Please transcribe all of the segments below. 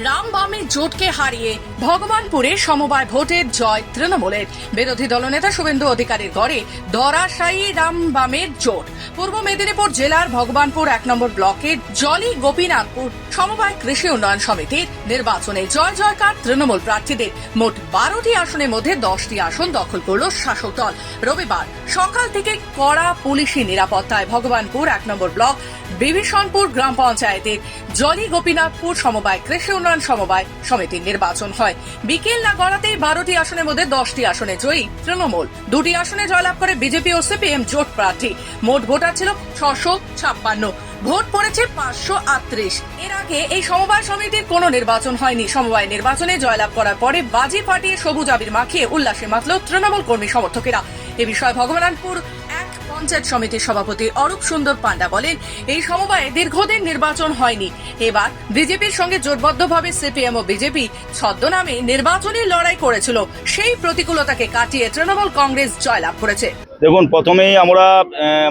রাম বামের জোটকে হারিয়ে ভগবানপুরে সমবায় ভোটের জয় তৃণমূলের। বিরোধী দলনেতা শুভেন্দু অধিকারীর গড়ে ধরাশায়ী রাম বামের জোট। পূর্ব মেদিনীপুর জেলার ভগবানপুর 1 নম্বর ব্লকের জলি গোপীনাথপুর সমবায় কৃষি উন্নয়ন সমিতির নির্বাচনে জয় জয়কার তৃণমূল প্রার্থীদের। মোট 12টি আসনের মধ্যে 10টি আসন দখল করল শাসক দল। রবিবার সকাল থেকে কড়া পুলিশি নিরাপত্তায় ভগবানপুর 1 নম্বর ব্লক বিভীষণপুর গ্রাম পঞ্চায়েতের জলি গোপীনাথপুর সমবায় কৃষি উন্নয়ন সমবায় সমিতির নির্বাচন হয়। বিকেল না গড়াতেই 12টি আসনের মধ্যে 10টি আসনে জয়ী তৃণমূল। 2টি আসনে জয়লাভ করে বিজেপি ও সিপিএম জোট প্রার্থী। মোট ভোটার ছিল 656, ভোট পড়েছে 538। এর আগে এই সমবায় সমিতির কোনো নির্বাচন হয়নি। সমবায় নির্বাচনে জয়লাভ করার পরে বাজি ফাটিয়ে সবুজ আবির মাখিয়ে উল্লাসে মাতল তৃণমূল কর্মী সমর্থকেরা। এ বিষয়ে ভগবানপুর এক পঞ্চায়েত সমিতির সভাপতি অরূপ সুন্দর পান্ডা বলেন, এই সমবায়ে দীর্ঘদিন নির্বাচন হয়নি। এবার বিজেপির সঙ্গে জোটবদ্ধভাবে সিপিএম ও বিজেপি ছদ্মনামে নির্বাচনী লড়াই করেছিল। সেই প্রতিকূলতাকে কাটিয়ে তৃণমূল কংগ্রেস জয়লাভ করেছে। দেখুন, প্রথমেই আমরা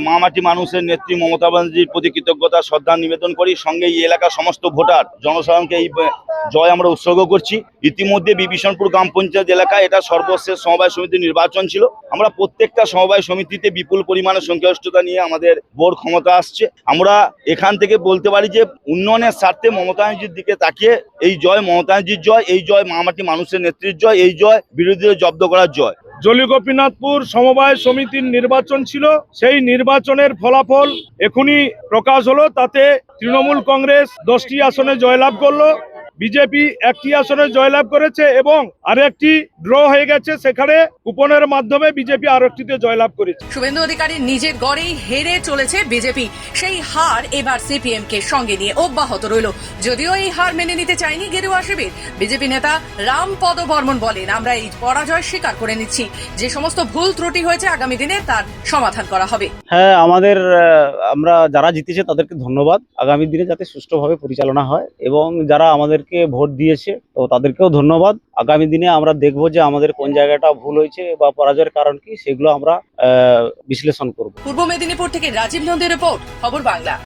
মামাটি মানুষের নেত্রী মমতা ব্যানার্জির প্রতি কৃতজ্ঞতা শ্রদ্ধা নিবেদন করি। সঙ্গে এই এলাকার সমস্ত ভোটার জনসাধারণকে এই জয় আমরা উৎসর্গ করছি। ইতিমধ্যে বিভীষণপুর গ্রাম পঞ্চায়েত এলাকায় এটা সর্বশেষ সমবায় সমিতির নির্বাচন ছিল। আমরা প্রত্যেকটা সমবায় সমিতিতে বিপুল পরিমাণে সংখ্যাগরিষ্ঠতা নিয়ে আমাদের বোর্ড ক্ষমতা আসছে। আমরা এখান থেকে বলতে পারি যে উন্নয়নের স্বার্থে মমতা ব্যানার্জির দিকে তাকিয়ে এই জয় মমতা ব্যানার্জির জয়, এই জয় মামাটি মানুষের নেত্রীর জয়, এই জয় বিরোধীদের জব্দ করার জয়। জলি গোপীনাথপুর সমবায় সমিতির নির্বাচন ছিল, সেই নির্বাচনের ফলাফল এখনই প্রকাশ হলো। তাতে তৃণমূল কংগ্রেস 10টি আসনে জয়লাভ করলো, বিজেপি 1টি আসনে জয়লাভ করেছে এবং আরেকটি ড্র হয়ে গেছে। সেখানে কুপনের মাধ্যমে বিজেপি আরেকটিতে জয়লাভ করেছে। শুভেন্দু অধিকারী নিজের গড়েই হেরে চলেছে বিজেপি। সেই হার এবার সিপিএম কে সঙ্গে নিয়ে অব্যাহত রইল। যদিও এই হার মেনে নিতে চায়নি গেরুয়া শিবির। বিজেপি নেতা রামপদ বর্মন বলেন, আমরা এই পরাজয় স্বীকার করে নিচ্ছি। যে সমস্ত ভুল ত্রুটি হয়েছে আগামী দিনে তার সমাধান করা হবে। হ্যাঁ, আমরা যারা জিতেছে তাদেরকে ধন্যবাদ। আগামী দিনে যাতে সুষ্ঠুভাবে পরিচালনা হয় এবং যারা আমাদেরকে ভোট দিয়েছে তো তাদেরকেও ধন্যবাদ। আগামী দিনে আমরা দেখব যে আমাদের কোন জায়গাটা ভুল হয়েছে বা পরাজয়ের কারণ কি, সেগুলো আমরা বিশ্লেষণ করব। পূর্ব মেদিনীপুর থেকে রাজীব নন্দীর রিপোর্ট, খবর বাংলা।